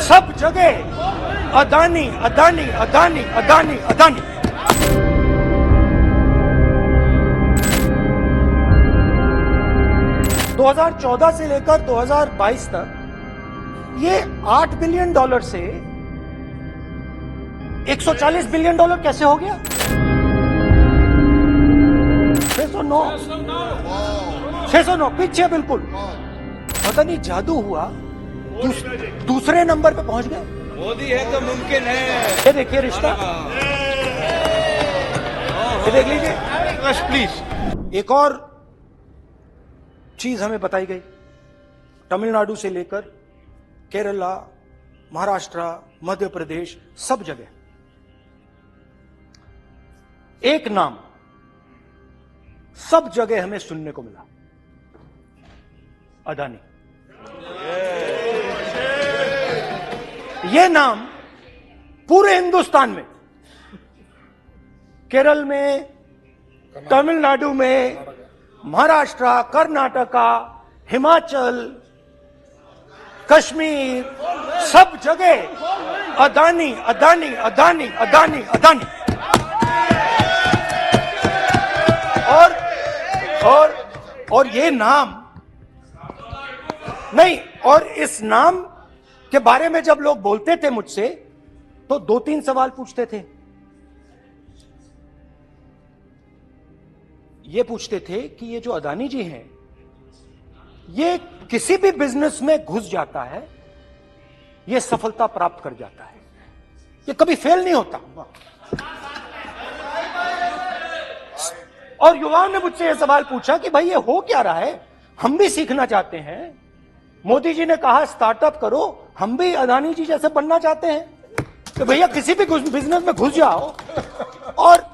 सब जगह अदानी अदानी अदानी अदानी अदानी। $2014 से लेकर 2022 तक ये $8 बिलियन से $140 बिलियन कैसे हो गया? 609 पीछे बिल्कुल। पता नहीं जादू हुआ, दूसरे नंबर पे पहुंच गए। मोदी है तो मुमकिन है। ये देखिए रिश्ता, ये देख लीजिए प्लीज। एक और चीज हमें बताई गई, तमिलनाडु से लेकर केरला, महाराष्ट्र, मध्य प्रदेश, सब जगह एक नाम सब जगह हमें सुनने को मिला, अदानी। ये नाम पूरे हिंदुस्तान में, केरल में, तमिलनाडु में, महाराष्ट्र, कर्नाटका, हिमाचल, कश्मीर, सब जगह अदानी अदानी अदानी अदानी अदानी। और ये नाम नहीं, और इस नाम के बारे में जब लोग बोलते थे मुझसे तो 2-3 सवाल पूछते थे। ये पूछते थे कि ये जो अदानी जी हैं, ये किसी भी बिजनेस में घुस जाता है, ये सफलता प्राप्त कर जाता है, ये कभी फेल नहीं होता। और युवाओं ने मुझसे यह सवाल पूछा कि भाई ये हो क्या रहा है, हम भी सीखना चाहते हैं। मोदी जी ने कहा स्टार्टअप करो, हम भी अदानी जी जैसे बनना चाहते हैं। तो भैया किसी भी बिजनेस में घुस जाओ और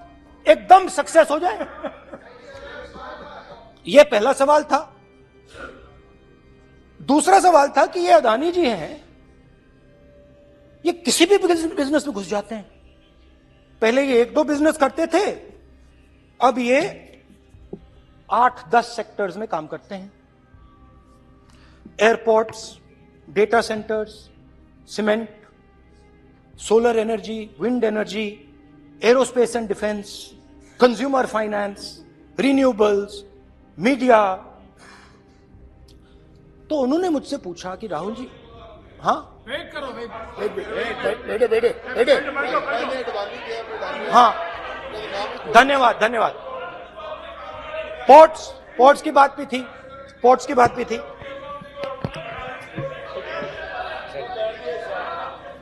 एकदम सक्सेस हो जाए। यह पहला सवाल था। दूसरा सवाल था कि ये अदानी जी हैं, ये किसी भी बिजनेस में घुस जाते हैं। पहले ये 1-2 बिजनेस करते थे, अब ये 8-10 सेक्टर्स में काम करते हैं। Airports, data centres, cement, solar energy, wind energy, aerospace and defence, consumer finance, renewables, media. तो उन्होंने मुझसे पूछा कि राहुल जी, हाँ वेट करो, बेटे हाँ, धन्यवाद। पोर्ट्स की बात भी थी।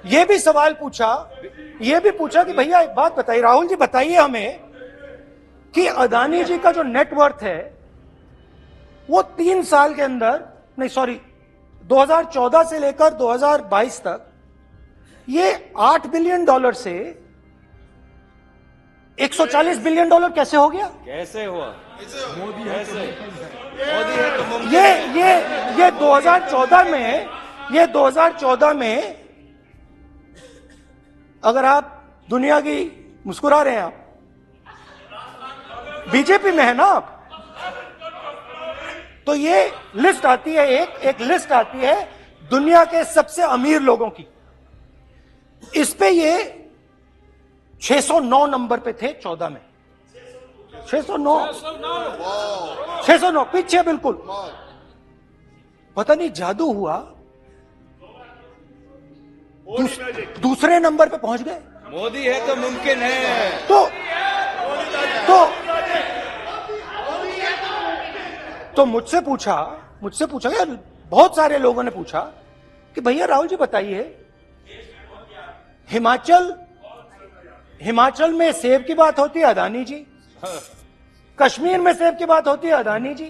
ये भी सवाल पूछा कि भैया एक बात बताइए, राहुल जी बताइए हमें कि अदानी जी का जो नेटवर्थ है वो 3 साल के अंदर, नहीं सॉरी 2014 से लेकर 2022 तक ये $8 बिलियन से $140 बिलियन कैसे हो गया? कैसे हुआ? मोदी है तो मुमकिन। ये 2014 में अगर आप दुनिया की, मुस्कुरा रहे हैं आप, बीजेपी में है ना आप, तो ये लिस्ट आती है, एक लिस्ट आती है दुनिया के सबसे अमीर लोगों की। इस पे ये 609 नंबर पे थे 14 में। 609 पीछे बिल्कुल। पता नहीं जादू हुआ, दूसरे नंबर पे पहुंच गए। मोदी है तो मुमकिन है। तो मुझसे पूछा यार, बहुत सारे लोगों ने पूछा कि भैया राहुल जी बताइए, हिमाचल में सेब की बात होती है, अदानी जी। कश्मीर में सेब की बात होती है, अदानी जी।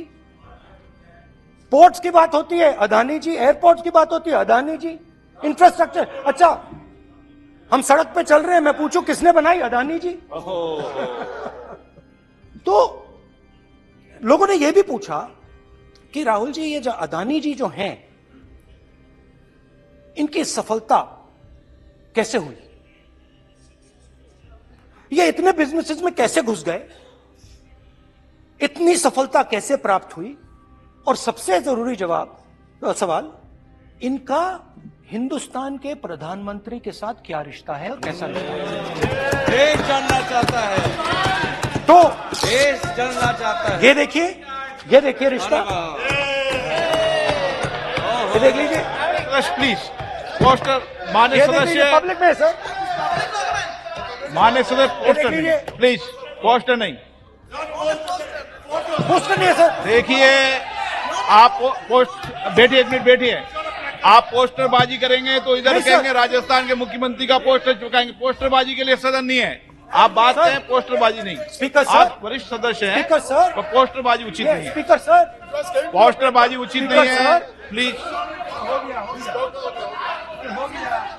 पोर्ट्स की बात होती है, अदानी जी। एयरपोर्ट्स की बात होती है, अदानी जी। इंफ्रास्ट्रक्चर, अच्छा हम सड़क पे चल रहे हैं, मैं पूछूं किसने बनाई, अदानी जी। तो लोगों ने यह भी पूछा कि राहुल जी ये जो अदानी जी जो हैं, इनकी सफलता कैसे हुई, ये इतने बिजनेसेस में कैसे घुस गए, इतनी सफलता कैसे प्राप्त हुई, और सबसे जरूरी सवाल, इनका हिंदुस्तान के प्रधानमंत्री के साथ क्या रिश्ता है और कैसा रिश्ता है, देश जानना चाहता है, तो देश जानना चाहता है। ये देखिए रिश्ता, ये देख लीजिए, प्लीज पोस्टर मान्य ये देख लीजिए, सदस्य, पब्लिक में है सर, मान्य सदस्य ये देख पोस्टर लीजिए। नहीं, प्लीज पोस्टर नहीं। पोस्टर नहीं है सर। देखिए आप पोस्ट बैठिए, एक मिनट बैठिए। आप पोस्टरबाजी करेंगे तो इधर नहीं, सर। कहेंगे राजस्थान के मुख्यमंत्री का पोस्टर चुकाएंगे। पोस्टरबाजी के लिए सदन नहीं है। आप बात सर। करें, पोस्टरबाजी नहीं। Speaker sir. आप वरिष्ठ सदस्य हैं, स्पीकर सर। तो पोस्टरबाजी उचित नहीं है। स्पीकर सर, पोस्टरबाजी उचित स्पीकर नहीं है, सर। प्लीज।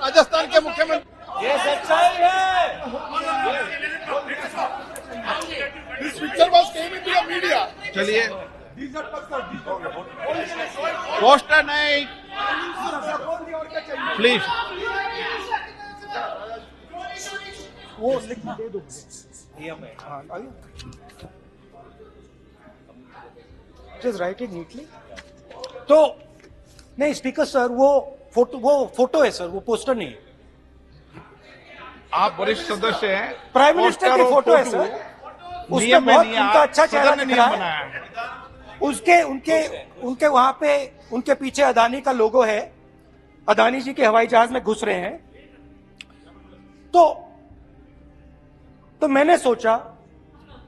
राजस्थान के मुख्यमंत्री, ये सच्चाई है। चलिए पोस्टर नहीं, प्लीज। वो लिख दे दो। हाँ, जस्ट राइट इट नीटली। तो नहीं स्पीकर सर, वो फोटो है सर, वो पोस्टर नहीं है। आप वरिष्ठ सदस्य हैं, प्राइम मिनिस्टर की पोस्टर और फोटो है फोटो सर, उसमें नियम में बहुत नहीं है। उनका आप अच्छा चेहरा सदन ने दिख नियम रहा बनाया है। है। उनके वहां पे उनके पीछे अदानी का लोगो है, अदानी जी के हवाई जहाज में घुस रहे हैं। तो मैंने सोचा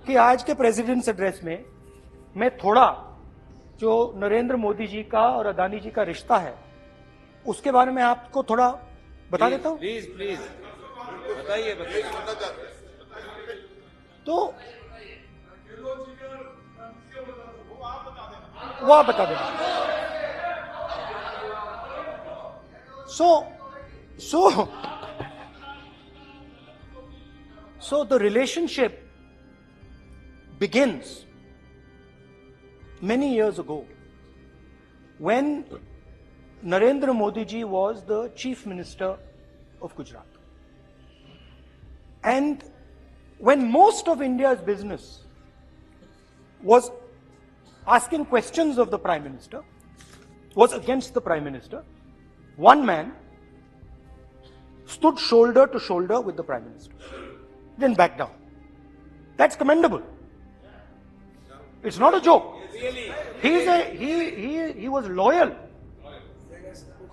कि आज के प्रेसिडेंट्स एड्रेस में मैं थोड़ा जो नरेंद्र मोदी जी का और अदानी जी का रिश्ता है उसके बारे में आपको थोड़ा बता देता हूं। प्लीज प्लीज बताइए बताइए। तो वो आप बता देना। So the relationship begins many years ago when Narendra Modi ji was the Chief Minister of Gujarat. And when most of India's business was asking questions of the Prime Minister, was against the Prime Minister, one man stood shoulder to shoulder with the Prime Minister. Didn't back down. That's commendable. It's not a joke. He was loyal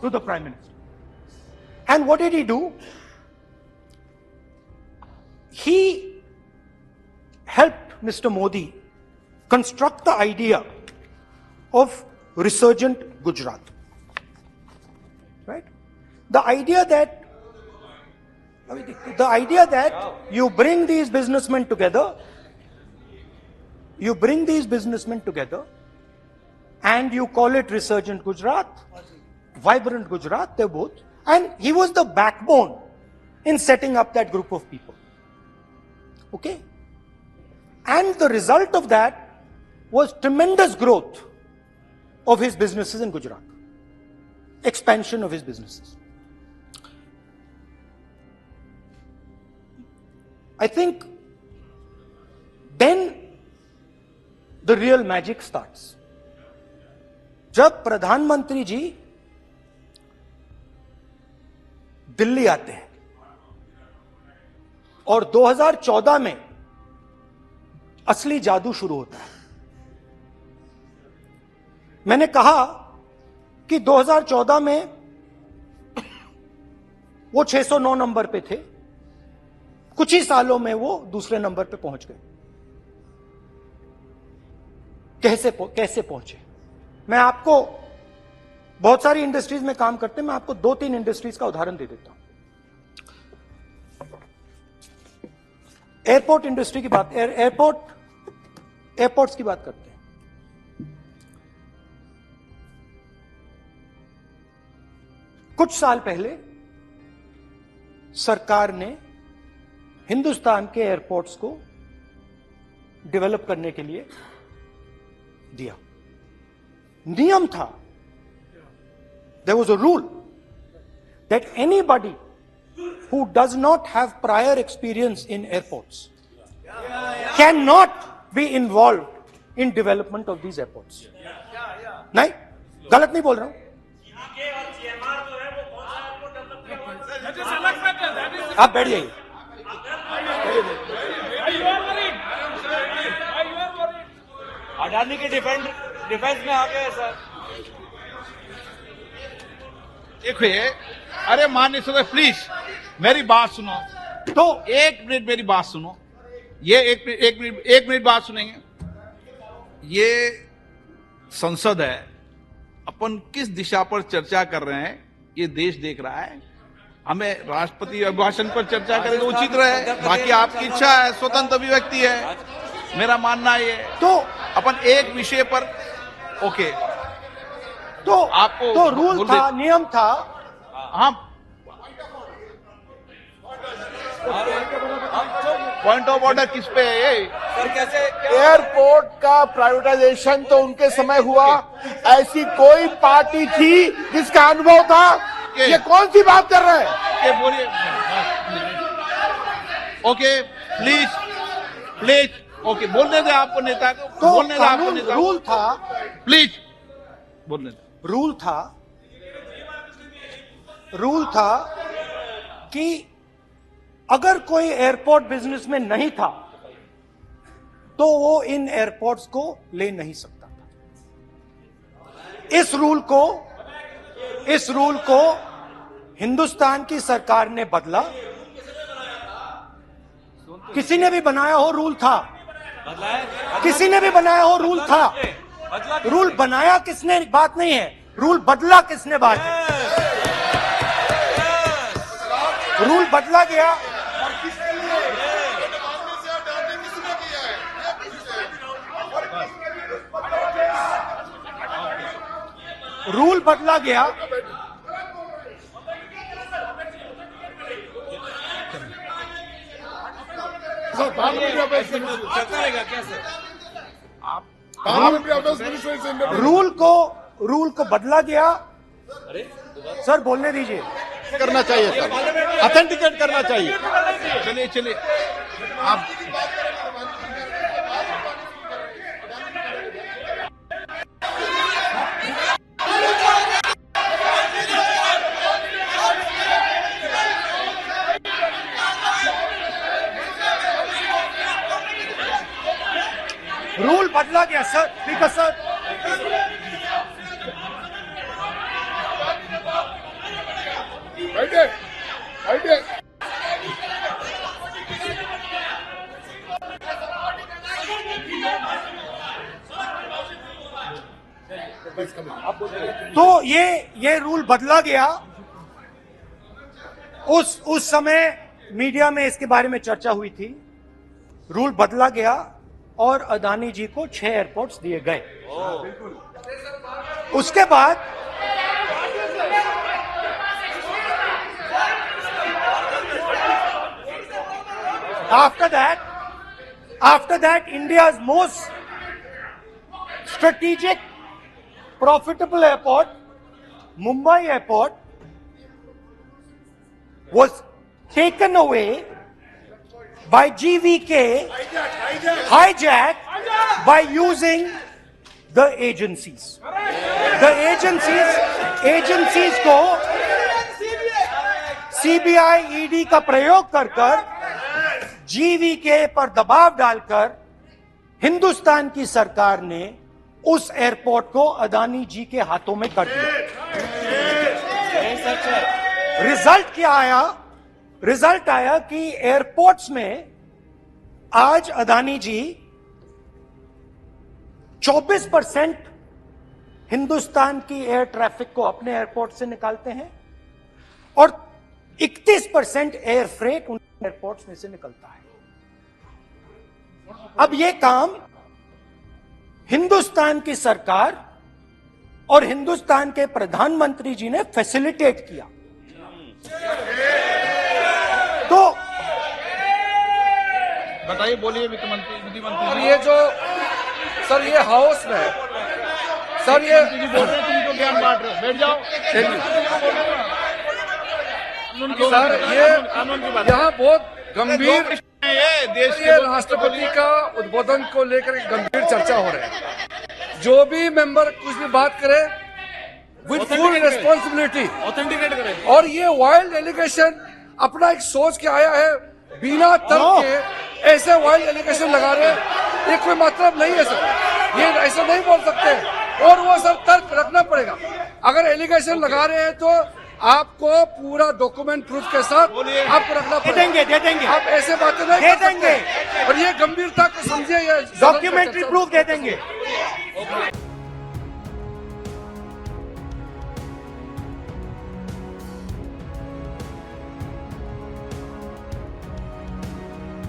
to the Prime Minister. And what did he do? He helped Mr. Modi construct the idea of resurgent Gujarat. Right? The idea that you bring these businessmen together, and you call it resurgent Gujarat, vibrant Gujarat, they're both. And he was the backbone in setting up that group of people. Okay? And the result of that was tremendous growth of his businesses in Gujarat. Expansion of his businesses. I think then the real magic starts. जब प्रधानमंत्री जी दिल्ली आते हैं और 2014 में असली जादू शुरू होता है। मैंने कहा कि 2014 में वो 609 नंबर पे थे, कुछ ही सालों में वो दूसरे नंबर पे पहुंच गए। कैसे पहुंचे? मैं आपको, बहुत सारी इंडस्ट्रीज में काम करते हैं, मैं आपको 2-3 इंडस्ट्रीज का उदाहरण दे देता हूं। एयरपोर्ट इंडस्ट्री की बात, एयरपोर्ट्स की बात करते हैं। कुछ साल पहले सरकार ने हिंदुस्तान के एयरपोर्ट्स को डेवलप करने के लिए दिया। नियम था, there was a rule that anybody who does not have prior experience in airports cannot be involved in development of these airports. नहीं, गलत नहीं बोल रहा हूं। आप बैठ जाइए। अडानी के डिफेंस में आ गए सर। देखिए, अरे माननीय सदस्य प्लीज मेरी बात सुनो, तो एक मिनट मेरी बात सुनो, ये एक मिनट बात सुनेंगे। ये संसद है, अपन किस दिशा पर चर्चा कर रहे हैं ये देश देख रहा है। हमें राष्ट्रपति अभिभाषण पर चर्चा करें तो उचित रहे, बाकी आपकी इच्छा है, स्वतंत्र अभिव्यक्ति है। मेरा मानना ये है, तो अपन एक विषय पर ओके, तो आपको तो रूल बोल था, नियम था। हाँ, पॉइंट ऑफ ऑर्डर किस पे है ये? सर कैसे एयरपोर्ट का प्राइवेटाइजेशन तो उनके समय हुआ, ऐसी कोई पार्टी थी जिसका अनुभव था? ये कौन सी बात कर रहे हैं? के बोलिए। ओके प्लीज प्लीज, ओके बोलने दे आपको नेता को, तो बोलने दे आपको कानून नेता रूल को, था, प्लीज बोलने दे। रूल था कि अगर कोई एयरपोर्ट बिजनेस में नहीं था तो वो इन एयरपोर्ट्स को ले नहीं सकता था। इस रूल को हिंदुस्तान की सरकार ने बदला। किसी ने भी बनाया हो रूल था, किसी ने भी बनाया हो रूल था। रूल बनाया किसने बात नहीं है, रूल बदला किसने बात है। रूल बदला गया, रूल बदला गया। चलता रहेगा क्या सर? रूल को बदला गया। सर बोलने दीजिए। करना चाहिए सर, ऑथेंटिकेट करना चाहिए। चलिए चलिए आप रूल बदला गया सर, स्पीकर सर। बैठे बैठे। तो ये रूल बदला गया। उस समय मीडिया में इसके बारे में चर्चा हुई थी। रूल बदला गया और अदानी जी को 6 एयरपोर्ट्स दिए गए। उसके बाद after that India's most strategic profitable airport, Mumbai airport, was taken away by GVK, hijacked by using the agencies. The agencies को CBI, ED का प्रयोग कर GVK पर दबाव डालकर हिंदुस्तान की सरकार ने उस एयरपोर्ट को अदानी जी के हाथों में कर दिया। रिजल्ट क्या आया? रिजल्ट आया कि एयरपोर्ट्स में आज अदानी जी 24% हिंदुस्तान की एयर ट्रैफिक को अपने एयरपोर्ट से निकालते हैं और 31% एयर फ्रेट उन एयरपोर्ट्स में से निकलता है। अब यह काम हिंदुस्तान की सरकार और हिंदुस्तान के प्रधानमंत्री जी ने फैसिलिटेट किया। तो बताइए, बोलिए वित्त मंत्री और ये जो सर ये हाउस में सर ये बोल रहे हैं, तुम तो ज्ञान बांट रहे हो, बैठ जाओ। सर ये यहाँ बहुत गंभीर ये देश ये राष्ट्रपति का उद्बोधन को लेकर गंभीर चर्चा हो रही है। जो भी मेंबर कुछ भी बात करे विद फुल रिस्पॉन्सिबिलिटी, ऑथेंटिकेट करें। और ये वाइल्ड एलिगेशन अपना एक सोच के आया है, बिना तर्क No. के ऐसे वाइल्ड एलिगेशन लगा रहे हैं, ये कोई मतलब नहीं है सर, ये ऐसा नहीं बोल सकते। और वो सर तर्क रखना पड़ेगा। अगर एलिगेशन लगा रहे हैं तो आपको पूरा डॉक्यूमेंट प्रूफ के साथ आपको रखना दे पड़ेगा। देंगे, दे देंगे, आप ऐसे बातें नहीं दे कर सकते। देंगे। और ये गंभीरता को समझिए, ये डॉक्यूमेंट्री प्रूफ दे देंगे।